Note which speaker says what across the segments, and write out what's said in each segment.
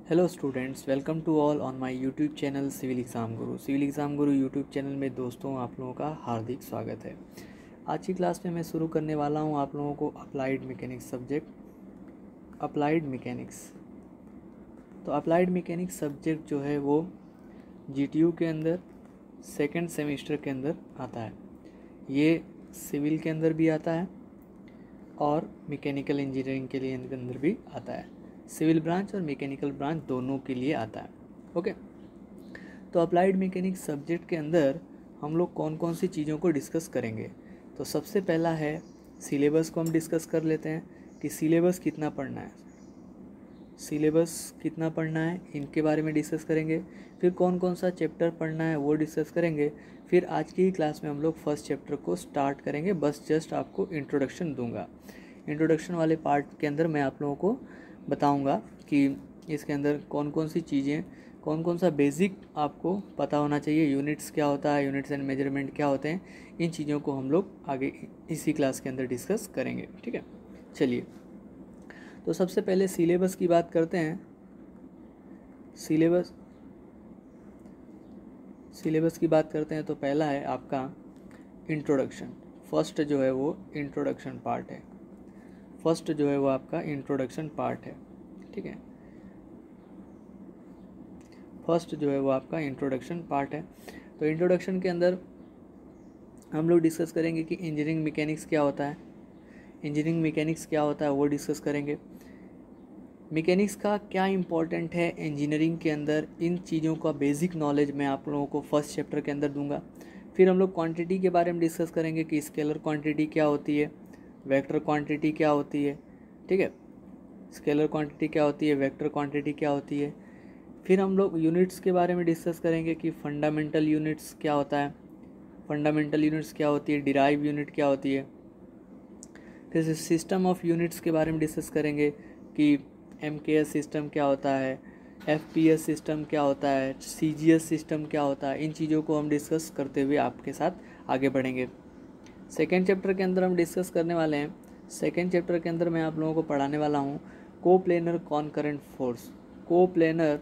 Speaker 1: Hello students, welcome to all on my YouTube channel civil exam Guru. Civil exam Guru YouTube channel में दोस्तों आप लोगों का हार्दिक स्वागत है। आज की क्लास में मैं शुरू करने वाला हूं आप लोगों को applied mechanics subject. Applied mechanics तो अप्लाइड मैकेनिक्स सब्जेक्ट जो है वो जीटीयू के अंदर सेकंड सेमेस्टर के अंदर आता है। ये सिविल के अंदर भी आता है और मैकेनिकल इंजीनियरिंग के लिए अंदर भी आता है। सिविल ब्रांच और मैकेनिकल ब्रांच दोनों के लिए आता है। ओके, तो अप्लाइड मैकेनिक्स सब्जेक्ट के अंदर हम लोग कौन कौन सी चीज़ों को डिस्कस करेंगे। तो सबसे पहला है सिलेबस को हम डिस्कस कर लेते हैं कि सिलेबस कितना पढ़ना है, इनके बारे में डिस्कस करेंगे। फिर कौन कौन सा चैप्टर पढ़ना है वो डिस्कस करेंगे। फिर आज की क्लास में हम लोग फर्स्ट चैप्टर को स्टार्ट करेंगे। बस जस्ट आपको इंट्रोडक्शन दूंगा। इंट्रोडक्शन वाले पार्ट के अंदर मैं आप लोगों को बताऊंगा कि इसके अंदर कौन कौन सी चीज़ें, कौन कौन सा बेसिक आपको पता होना चाहिए। यूनिट्स क्या होता है, यूनिट्स एंड मेजरमेंट क्या होते हैं, इन चीज़ों को हम लोग आगे इसी क्लास के अंदर डिस्कस करेंगे। ठीक है, चलिए तो सबसे पहले सिलेबस की बात करते हैं। सिलेबस की बात करते हैं तो पहला है आपका इंट्रोडक्शन। फर्स्ट जो है वो इंट्रोडक्शन पार्ट है। ठीक है, तो इंट्रोडक्शन के अंदर हम लोग डिस्कस करेंगे कि इंजीनियरिंग मैकेनिक्स क्या होता है, वो डिस्कस करेंगे। मैकेनिक्स का क्या इंपॉर्टेंट है इंजीनियरिंग के अंदर, इन चीज़ों का बेसिक नॉलेज मैं आप लोगों को फर्स्ट चैप्टर के अंदर दूंगा। फिर हम लोग क्वांटिटी के बारे में डिस्कस करेंगे कि स्केलर क्वांटिटी क्या होती है, वेक्टर क्वांटिटी क्या होती है। ठीक है, स्केलर क्वांटिटी क्या होती है, वेक्टर क्वांटिटी क्या होती है। फिर हम लोग यूनिट्स के बारे में डिस्कस करेंगे कि फंडामेंटल यूनिट्स क्या होती है, डिराइव यूनिट क्या होती है। फिर सिस्टम ऑफ यूनिट्स के बारे में डिस्कस करेंगे कि MKS सिस्टम क्या होता है, FPS सिस्टम क्या होता है, CGS सिस्टम क्या होता है। इन चीज़ों को हम डिस्कस करते हुए आपके साथ आगे बढ़ेंगे। सेकेंड चैप्टर के अंदर हम डिस्कस करने वाले हैं। सेकेंड चैप्टर के अंदर मैं आप लोगों को पढ़ाने वाला हूँ कोप्लेनर कॉनकरेंट फोर्स। Coplanar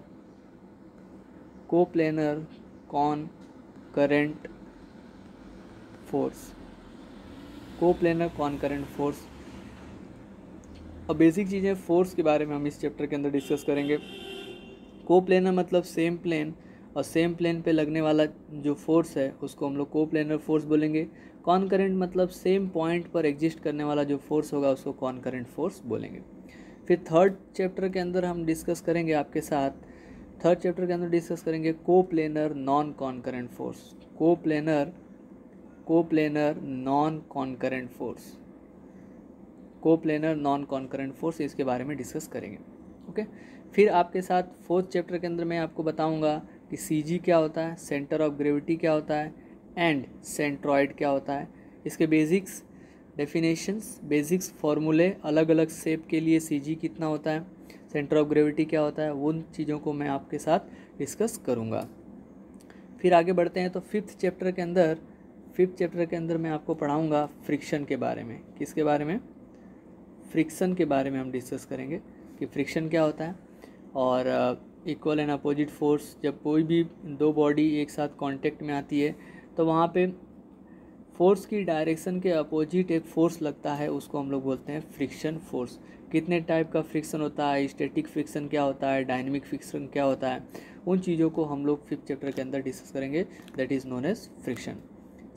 Speaker 1: कॉनकरेंट force. अब बेसिक चीज़ें फोर्स के बारे में हम इस चैप्टर के अंदर डिस्कस करेंगे। कोप्लेनर मतलब सेम प्लेन, और सेम प्लेन पे लगने वाला जो फोर्स है उसको हम लोग कोप्लेनर फोर्स बोलेंगे। कॉनकरेंट मतलब सेम पॉइंट पर एग्जिस्ट करने वाला जो फोर्स होगा उसको कॉनकरेंट फोर्स बोलेंगे। फिर थर्ड चैप्टर के अंदर हम डिस्कस करेंगे आपके साथ, coplanar non कॉनकरेंट force. Coplanar non कॉनकरेंट force, इसके बारे में डिस्कस करेंगे। ओके, फिर आपके साथ फोर्थ चैप्टर के अंदर मैं आपको बताऊंगा कि CG क्या होता है, सेंटर ऑफ ग्रेविटी क्या होता है, एंड सेंट्रॉइड क्या होता है। इसके बेसिक्स डेफिनेशंस, बेसिक्स फॉर्मूले, अलग अलग शेप के लिए CG कितना होता है, सेंटर ऑफ ग्रेविटी क्या होता है, उन चीज़ों को मैं आपके साथ डिस्कस करूँगा। फिर आगे बढ़ते हैं तो फिफ्थ चैप्टर के अंदर मैं आपको पढ़ाऊँगा फ्रिक्शन के बारे में। किसके बारे में? फ्रिक्शन के बारे में हम डिस्कस करेंगे कि फ्रिक्शन क्या होता है। और इक्वल एंड अपोजिट फोर्स, जब कोई भी दो बॉडी एक साथ कांटेक्ट में आती है तो वहाँ पे फोर्स की डायरेक्शन के अपोजिट एक फोर्स लगता है, उसको हम लोग बोलते हैं फ्रिक्शन फोर्स। कितने टाइप का फ्रिक्शन होता है, स्टैटिक फ्रिक्शन क्या होता है, डायनेमिक फ्रिक्शन क्या होता है, उन चीज़ों को हम लोग फिफ्थ चैप्टर के अंदर डिस्कस करेंगे, that is known as friction.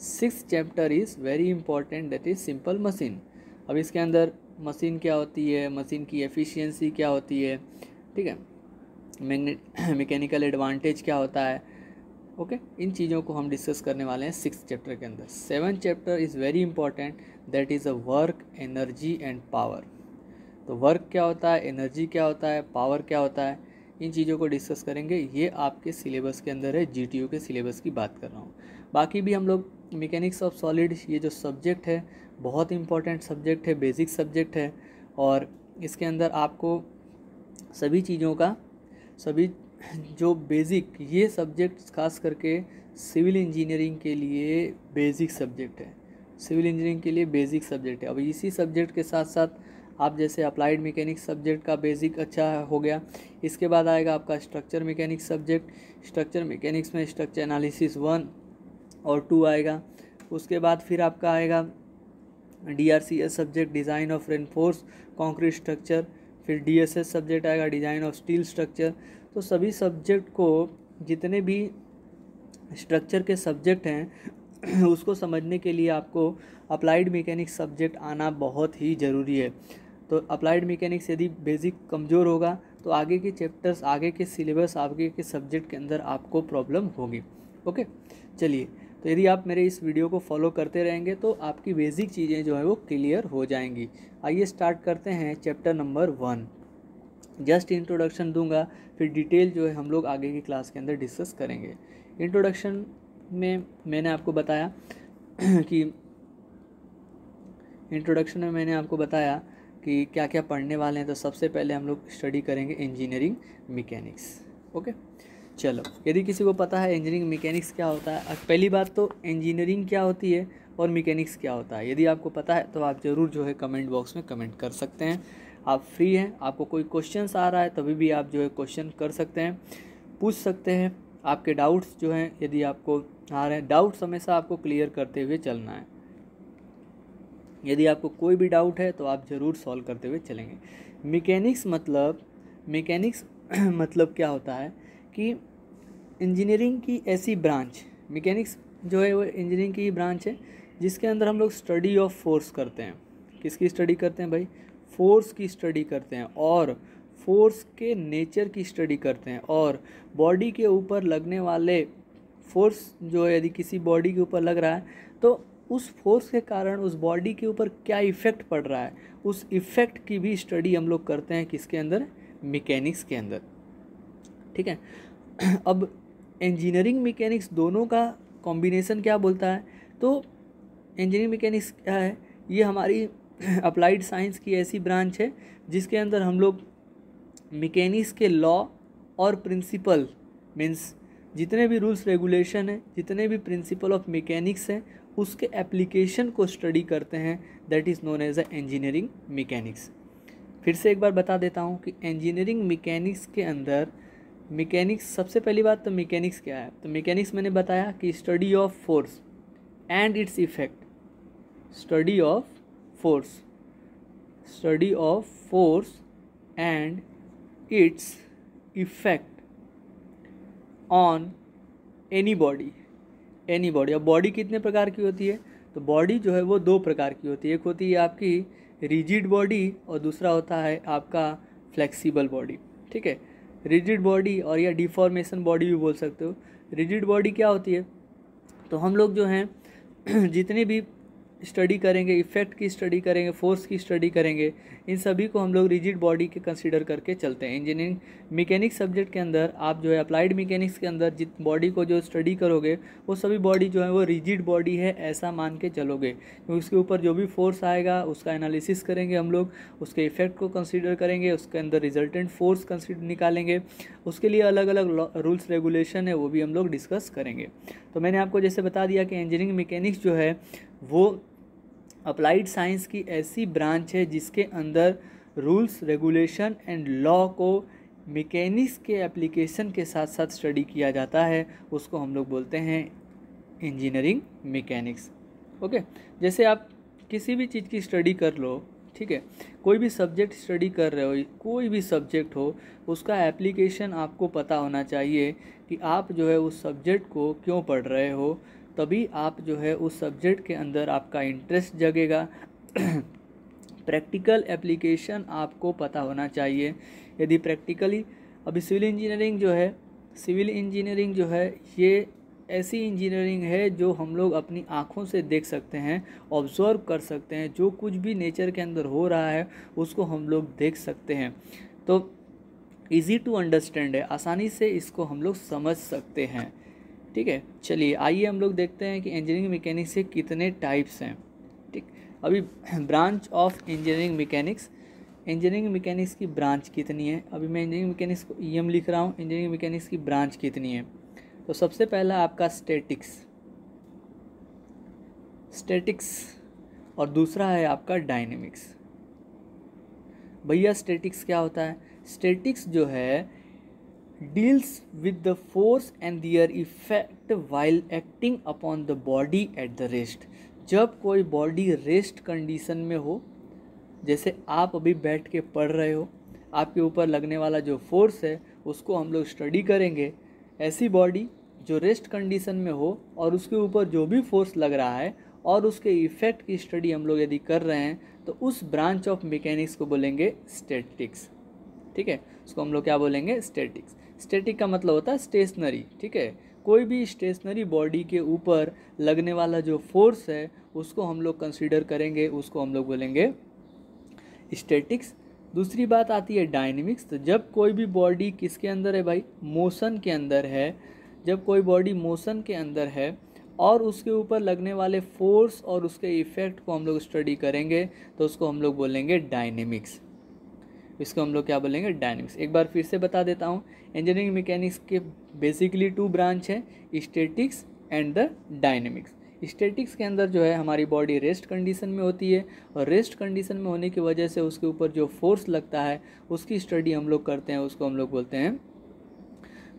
Speaker 1: Sixth chapter is very important, that is simple machine. अब इसके अंदर मशीन क्या होती है, मशीन की एफिशिएंसी क्या होती है, ठीक है, मैकेनिकल एडवांटेज क्या होता है। ओके, इन चीज़ों को हम डिस्कस करने वाले हैं सिक्स्थ चैप्टर के अंदर। Seventh chapter is very important, that is a work, energy and power. तो वर्क क्या होता है, एनर्जी क्या होता है, पावर क्या होता है, इन चीज़ों को डिस्कस करेंगे। ये आपके सिलेबस के अंदर है, GTU के सिलेबस की बात कर रहा हूँ। बाकी भी हम लोग मैकेनिक्स ऑफ सॉलिड, ये जो सब्जेक्ट है बहुत इंपॉर्टेंट सब्जेक्ट है, बेसिक सब्जेक्ट है, और इसके अंदर आपको सभी चीज़ों का, सभी जो बेसिक, ये सब्जेक्ट खास करके सिविल इंजीनियरिंग के लिए बेसिक सब्जेक्ट है। अब इसी सब्जेक्ट के साथ साथ आप जैसे अप्लाइड मैकेनिक्स सब्जेक्ट का बेसिक अच्छा हो गया। इसके बाद आएगा आपका structure mechanics subject. Structure mechanics में स्ट्रक्चर एनालिसिस 1 और 2 आएगा। उसके बाद फिर आपका आएगा DRCS subject, design of reinforce concrete structure. फिर DSS सब्जेक्ट आएगा, डिज़ाइन ऑफ स्टील स्ट्रक्चर। तो सभी सब्जेक्ट को, जितने भी स्ट्रक्चर के सब्जेक्ट हैं उसको समझने के लिए आपको अप्लाइड मैकेनिक्स सब्जेक्ट आना बहुत ही ज़रूरी है। तो अप्लाइड मैकेनिक्स यदि बेसिक कमज़ोर होगा तो आगे के चैप्टर्स, आगे के सिलेबस, आगे के सब्जेक्ट के अंदर आपको प्रॉब्लम होगी। ओके, चलिए, तो यदि आप मेरे इस वीडियो को फॉलो करते रहेंगे तो आपकी बेसिक चीज़ें जो है वो क्लियर हो जाएंगी। आइए स्टार्ट करते हैं चैप्टर नंबर 1। जस्ट इंट्रोडक्शन दूंगा, फिर डिटेल जो है हम लोग आगे की क्लास के अंदर डिस्कस करेंगे। इंट्रोडक्शन में मैंने आपको बताया कि क्या क्या पढ़ने वाले हैं। तो सबसे पहले हम लोग स्टडी करेंगे इंजीनियरिंग मैकेनिक्स। ओके, चलो, यदि किसी को पता है इंजीनियरिंग मैकेनिक्स क्या होता है, पहली बात तो इंजीनियरिंग क्या होती है और मैकेनिक्स क्या होता है, यदि आपको पता है तो आप ज़रूर जो है कमेंट बॉक्स में कमेंट कर सकते हैं। आप फ्री हैं, आपको कोई क्वेश्चंस आ रहा है तभी भी आप जो है क्वेश्चन कर सकते हैं, पूछ सकते हैं। आपके डाउट्स जो हैं यदि आपको आ रहे हैं, डाउट्स हमेशा आपको क्लियर करते हुए चलना है। यदि आपको कोई भी डाउट है तो आप ज़रूर सॉल्व करते हुए चलेंगे। मैकेनिक्स मतलब क्या होता है कि इंजीनियरिंग की ऐसी ब्रांच, मैकेनिक्स जो है वो इंजीनियरिंग की ब्रांच है जिसके अंदर हम लोग स्टडी ऑफ फोर्स करते हैं। किसकी स्टडी करते हैं भाई? फोर्स की स्टडी करते हैं, और फोर्स के नेचर की स्टडी करते हैं, और बॉडी के ऊपर लगने वाले फोर्स जो है, यदि किसी बॉडी के ऊपर लग रहा है तो उस फोर्स के कारण उस बॉडी के ऊपर क्या इफ़ेक्ट पड़ रहा है, उस इफ़ेक्ट की भी स्टडी हम लोग करते हैं। किसके अंदर? मैकेनिक्स के अंदर। ठीक है। अब इंजीनियरिंग मैकेनिक्स दोनों का कॉम्बिनेशन क्या बोलता है? तो इंजीनियरिंग मैकेनिक्स क्या है? ये हमारी अप्लाइड साइंस की ऐसी ब्रांच है जिसके अंदर हम लोग मैकेनिक्स के लॉ और प्रिंसिपल, मीन्स जितने भी रूल्स रेगुलेशन हैं, जितने भी प्रिंसिपल ऑफ मैकेनिक्स हैं, उसके एप्लीकेशन को स्टडी करते हैं। That is known as a engineering mechanics. फिर से एक बार बता देता हूँ कि इंजीनियरिंग मैकेनिक्स के अंदर मैकेनिक्स, सबसे पहली बात तो मैकेनिक्स क्या है? तो मैकेनिक्स मैंने बताया कि study of force and its effect, study of force and its effect on any body. अब बॉडी कितने प्रकार की होती है? तो बॉडी जो है वो 2 प्रकार की होती है। एक होती है आपकी रिजिड बॉडी और दूसरा होता है आपका फ्लेक्सिबल बॉडी। ठीक है, रिजिड बॉडी और या डिफॉर्मेशन बॉडी भी बोल सकते हो। रिजिड बॉडी क्या होती है? तो हम लोग जो हैं जितनी भी स्टडी करेंगे, इफ़ेक्ट की स्टडी करेंगे, फोर्स की स्टडी करेंगे, इन सभी को हम लोग रिजिड बॉडी के कंसीडर करके चलते हैं। इंजीनियरिंग मैकेनिक्स सब्जेक्ट के अंदर आप जो है अप्लाइड मैकेनिक्स के अंदर जित बॉडी को जो स्टडी करोगे वो सभी बॉडी जो है वो रिजिड बॉडी है ऐसा मान के चलोगे, क्योंकि उसके ऊपर जो भी फोर्स आएगा उसका एनालिसिस करेंगे हम लोग, उसके इफेक्ट को कंसिडर करेंगे, उसके अंदर रिजल्टेंट फोर्स कंसिडर निकालेंगे, उसके लिए अलग अलग रूल्स रेगुलेशन है वो भी हम लोग डिस्कस करेंगे। तो मैंने आपको जैसे बता दिया कि इंजीनियरिंग मैकेनिक्स जो है वो अप्लाइड साइंस की ऐसी ब्रांच है जिसके अंदर रूल्स रेगुलेशन एंड लॉ को मैकेनिक्स के एप्लीकेशन के साथ साथ स्टडी किया जाता है, उसको हम लोग बोलते हैं इंजीनियरिंग मैकेनिक्स। ओके, जैसे आप किसी भी चीज़ की स्टडी कर लो, ठीक है, कोई भी सब्जेक्ट स्टडी कर रहे हो, कोई भी सब्जेक्ट हो, उसका एप्लीकेशन आपको पता होना चाहिए कि आप जो है उस सब्जेक्ट को क्यों पढ़ रहे हो, तभी आप जो है उस सब्जेक्ट के अंदर आपका इंटरेस्ट जगेगा। प्रैक्टिकल एप्लीकेशन आपको पता होना चाहिए। यदि प्रैक्टिकली, अभी सिविल इंजीनियरिंग जो है ये ऐसी इंजीनियरिंग है जो हम लोग अपनी आँखों से देख सकते हैं, ऑब्जर्व कर सकते हैं, जो कुछ भी नेचर के अंदर हो रहा है उसको हम लोग देख सकते हैं। तो ईज़ी टू अंडरस्टैंड है, आसानी से इसको हम लोग समझ सकते हैं। ठीक है, चलिए आइए हम लोग देखते हैं कि इंजीनियरिंग मैकेनिक्स के कितने टाइप्स हैं। ठीक, अभी ब्रांच ऑफ इंजीनियरिंग मैकेनिक्स की ब्रांच कितनी है? अभी मैं इंजीनियरिंग मैकेनिक्स को EM लिख रहा हूँ, इंजीनियरिंग मैकेनिक्स की ब्रांच कितनी है? तो सबसे पहला आपका स्टैटिक्स और दूसरा है आपका डायनेमिक्स। भैया स्टैटिक्स क्या होता है? स्टैटिक्स जो है deals with the force and their effect while acting upon the body at the rest. जब कोई बॉडी रेस्ट कंडीशन में हो, जैसे आप अभी बैठ के पढ़ रहे हो, आपके ऊपर लगने वाला जो फोर्स है उसको हम लोग स्टडी करेंगे। ऐसी बॉडी जो रेस्ट कंडीशन में हो और उसके ऊपर जो भी फोर्स लग रहा है और उसके इफेक्ट की स्टडी हम लोग यदि कर रहे हैं तो उस ब्रांच ऑफ मैकेनिक्स को बोलेंगे स्टैटिक्स। ठीक है, उसको हम लोग क्या बोलेंगे? स्टैटिक्स। स्टैटिक का मतलब होता है स्टेशनरी। ठीक है, कोई भी स्टेशनरी बॉडी के ऊपर लगने वाला जो फोर्स है उसको हम लोग कंसीडर करेंगे, उसको हम लोग बोलेंगे स्टैटिक्स। दूसरी बात आती है डायनेमिक्स। तो जब कोई भी बॉडी किसके अंदर है भाई? मोशन के अंदर है। जब कोई बॉडी मोशन के अंदर है और उसके ऊपर लगने वाले फोर्स और उसके इफेक्ट को हम लोग स्टडी करेंगे तो उसको हम लोग बोलेंगे डायनेमिक्स। इसको हम लोग क्या बोलेंगे? डायनेमिक्स। एक बार फिर से बता देता हूँ, इंजीनियरिंग मैकेनिक्स के बेसिकली 2 ब्रांच हैं, statics and the dynamics. Statics के अंदर जो है हमारी बॉडी रेस्ट कंडीशन में होती है और रेस्ट कंडीशन में होने की वजह से उसके ऊपर जो फोर्स लगता है उसकी स्टडी हम लोग करते हैं, उसको हम लोग बोलते हैं,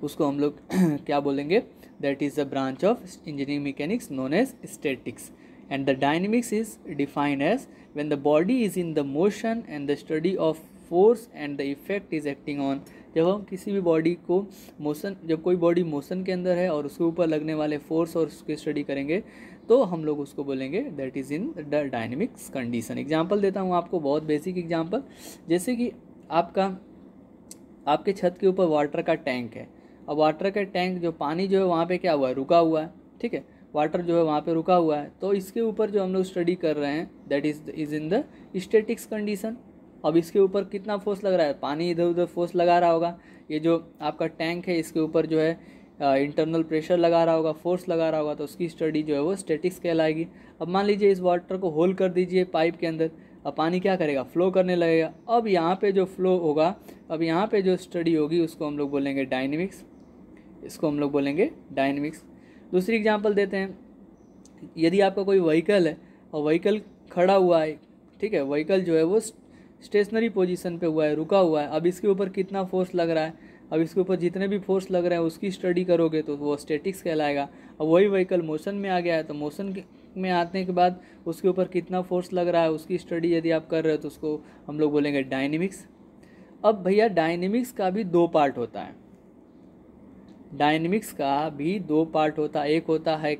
Speaker 1: उसको हम लोग क्या बोलेंगे? That is the branch of engineering mechanics known as statics. And the dynamics is defined as when the body is in the motion and the study of force and the effect is acting on. जब हम किसी भी body को motion, जब कोई body motion के अंदर है और उसके ऊपर लगने वाले फोर्स और उसकी स्टडी करेंगे तो हम लोग उसको बोलेंगे that is in the dynamics condition. Example देता हूँ आपको, बहुत बेसिक एग्जांपल। जैसे कि आपके छत के ऊपर वाटर का टैंक है। अब वाटर का टैंक जो पानी जो है वहाँ पे क्या हुआ है? रुका हुआ है। ठीक है, वाटर जो है वहाँ पे रुका हुआ है, तो इसके ऊपर जो हम लोग स्टडी कर रहे हैं that is in the statics condition. अब इसके ऊपर कितना फोर्स लग रहा है? पानी इधर उधर फोर्स लगा रहा होगा। ये जो आपका टैंक है इसके ऊपर जो है इंटरनल प्रेशर लगा रहा होगा, फोर्स लगा रहा होगा, तो उसकी स्टडी जो है वो स्टैटिक्स कहलाएगी। अब मान लीजिए इस वाटर को होल कर दीजिए पाइप के अंदर, अब पानी क्या करेगा? फ्लो करने लगेगा। अब यहाँ पे जो फ्लो होगा, अब यहाँ पे जो स्टडी होगी उसको हम लोग बोलेंगे डायनेमिक्स। इसको हम लोग बोलेंगे डायनेमिक्स। दूसरी एग्जांपल देते हैं, यदि आपका कोई व्हीकल है और व्हीकल खड़ा हुआ है, ठीक है, व्हीकल जो है वो स्टेशनरी पोजीशन पे हुआ है, रुका हुआ है। अब इसके ऊपर कितना फोर्स लग रहा है? अब इसके ऊपर जितने भी फोर्स लग रहे हैं उसकी स्टडी करोगे तो वो स्टैटिक्स कहलाएगा। अब वही व्हीकल मोशन में आ गया है तो मोशन में आने के बाद उसके ऊपर कितना फोर्स लग रहा है उसकी स्टडी यदि आप कर रहे हो तो उसको हम लोग बोलेंगे डायनेमिक्स। अब भैया डायनेमिक्स का भी 2 पार्ट होता है। डायनेमिक्स का भी 2 पार्ट होता है, एक होता है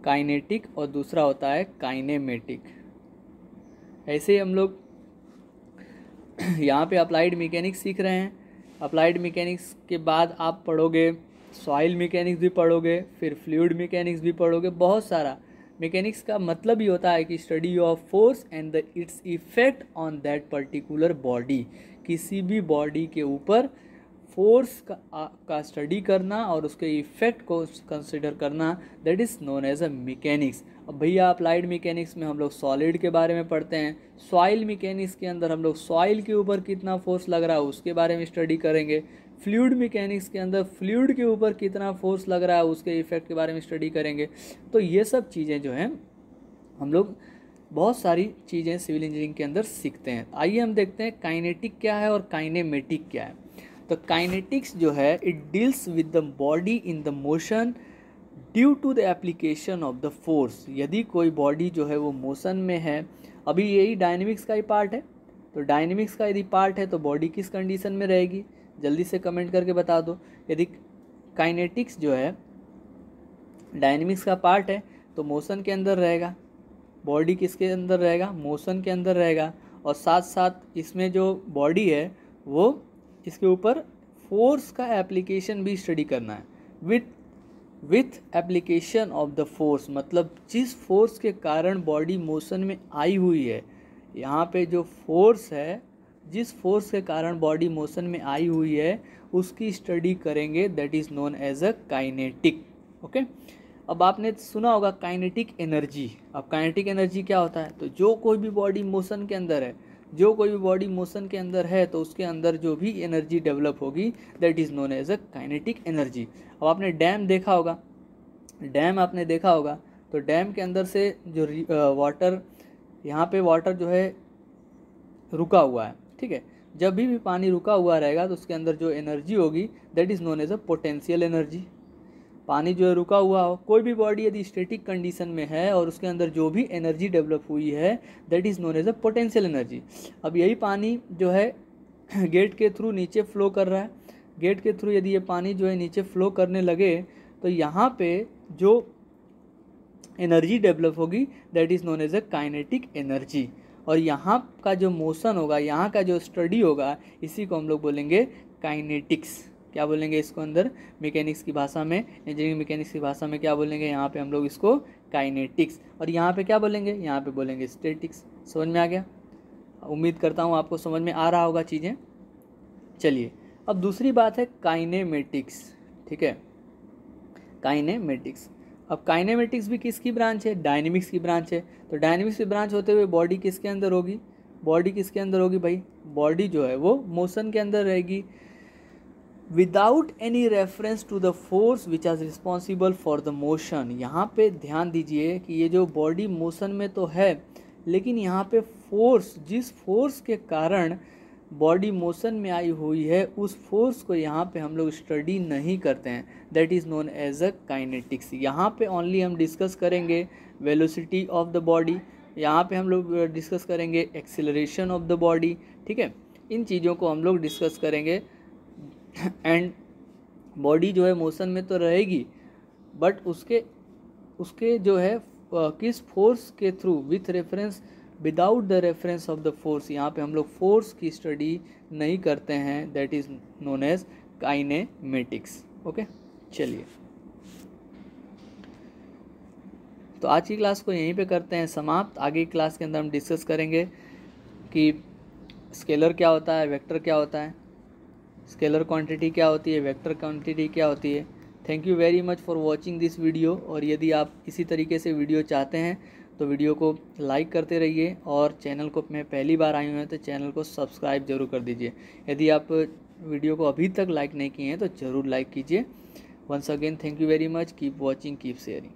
Speaker 1: काइनेटिक और दूसरा होता है काइनेमेटिक। ऐसे ही हम लोग यहाँ पे अप्लाइड मैकेनिक्स सीख रहे हैं। अप्लाइड मैकेनिक्स के बाद आप पढ़ोगे सॉइल मैकेनिक्स भी पढ़ोगे, फिर फ्लूइड मैकेनिक्स भी पढ़ोगे, बहुत सारा। मैकेनिक्स का मतलब ही होता है कि study of force and the its effect on that particular body. किसी भी बॉडी के ऊपर फोर्स का स्टडी करना और उसके इफेक्ट को कंसिडर करना, that is known as a mechanics. अब भैया अप्लाइड मैकेनिक्स में हम लोग सॉलिड के बारे में पढ़ते हैं। सॉइल मैकेनिक्स के अंदर हम लोग सॉइल के ऊपर कितना फोर्स लग रहा है उसके बारे में स्टडी करेंगे। फ्लूइड मैकेनिक्स के अंदर फ्लूइड के ऊपर कितना फोर्स लग रहा है उसके इफेक्ट के बारे में स्टडी करेंगे। तो ये सब चीज़ें जो हैं हम लोग बहुत सारी चीज़ें सिविल इंजीनियरिंग के अंदर सीखते हैं। आइए हम देखते हैं काइनेटिक क्या है और काइनेमेटिक क्या है। तो काइनेटिक्स जो है it deals with the body in the motion due to the application of the force. यदि कोई बॉडी जो है वो मोशन में है, अभी यही डायनेमिक्स का ही पार्ट है, तो डायनेमिक्स का यदि पार्ट है तो बॉडी किस कंडीशन में रहेगी? जल्दी से कमेंट करके बता दो। यदि काइनेटिक्स जो है डायनेमिक्स का पार्ट है तो मोशन के अंदर रहेगा, बॉडी किसके अंदर रहेगा? मोशन के अंदर रहेगा। और साथ साथ इसमें जो बॉडी है वो इसके ऊपर फोर्स का एप्लीकेशन भी स्टडी करना है। With application of the force, मतलब जिस फोर्स के कारण बॉडी मोशन में आई हुई है, यहाँ पे जो फोर्स है, जिस फोर्स के कारण बॉडी मोशन में आई हुई है उसकी स्टडी करेंगे, that is known as a kinetic. Okay, अब आपने सुना होगा काइनेटिक एनर्जी। अब काइनेटिक एनर्जी क्या होता है? तो जो कोई भी बॉडी मोशन के अंदर है, जो कोई भी बॉडी मोशन के अंदर है तो उसके अंदर जो भी एनर्जी डेवलप होगी that is known as a kinetic energy. अब आपने डैम देखा होगा, डैम आपने देखा होगा, तो डैम के अंदर से जो वाटर, यहाँ पे वाटर जो है रुका हुआ है, ठीक है। जब भी पानी रुका हुआ रहेगा तो उसके अंदर जो एनर्जी होगी that is known as a potential energy. पानी जो है रुका हुआ हो, कोई भी बॉडी यदि स्टैटिक कंडीशन में है और उसके अंदर जो भी एनर्जी डेवलप हुई है that is known as a potential energy. अब यही पानी जो है गेट के थ्रू नीचे फ्लो कर रहा है, गेट के थ्रू यदि ये पानी जो है नीचे फ्लो करने लगे तो यहाँ पे जो एनर्जी डेवलप होगी that is known as a kinetic energy. और यहाँ का जो मोशन होगा, यहाँ का जो स्टडी होगा, इसी को हम लोग बोलेंगे काइनेटिक्स। क्या बोलेंगे इसको अंदर मैकेनिक्स की भाषा में, इंजीनियरिंग मैकेनिक्स की भाषा में क्या बोलेंगे यहाँ पे हम लोग इसको काइनेटिक्स। और यहाँ पे क्या बोलेंगे, यहाँ पे बोलेंगे स्टैटिक्स। समझ में आ गया? उम्मीद करता हूँ आपको समझ में आ रहा होगा चीज़ें। चलिए अब दूसरी बात है काइनेमेटिक्स, ठीक है, काइनेमेटिक्स। अब काइनेमेटिक्स भी किसकी ब्रांच है? डायनेमिक्स की ब्रांच है। तो डायनेमिक्स की ब्रांच होते हुए बॉडी किसके अंदर होगी? बॉडी किसके अंदर होगी भाई? बॉडी जो है वो मोशन के अंदर रहेगी without any reference to the force which is responsible for the motion. यहाँ पे ध्यान दीजिए कि ये जो बॉडी मोशन में तो है, लेकिन यहाँ पे फोर्स, जिस फोर्स के कारण बॉडी मोशन में आई हुई है, उस फोर्स को यहाँ पे हम लोग स्टडी नहीं करते हैं, that is known as a kinetics. यहाँ पे ओनली हम डिस्कस करेंगे वेलोसिटी ऑफ द बॉडी, यहाँ पे हम लोग डिस्कस करेंगे एक्सेलरेशन ऑफ द बॉडी, ठीक है, इन चीज़ों को हम लोग डिस्कस करेंगे। एंड बॉडी जो है मोशन में तो रहेगी, बट उसके जो है किस फोर्स के through, with reference, without the reference of the force, यहाँ पे हम लोग फोर्स की स्टडी नहीं करते हैं, that is known as kinematics. Okay, चलिए तो आज की क्लास को यहीं पे करते हैं समाप्त। आगे की क्लास के अंदर हम डिस्कस करेंगे कि स्केलर क्या होता है, वेक्टर क्या होता है, स्केलर क्वांटिटी क्या होती है, वेक्टर क्वांटिटी क्या होती है। Thank you very much for watching this video. और यदि आप इसी तरीके से वीडियो चाहते हैं तो वीडियो को लाइक करते रहिए, और चैनल को में पहली बार आए हुए हैं तो चैनल को सब्सक्राइब जरूर कर दीजिए। यदि आप वीडियो को अभी तक लाइक नहीं किए हैं तो ज़रूर लाइक कीजिए। Once again thank you very much, keep watching, keep sharing.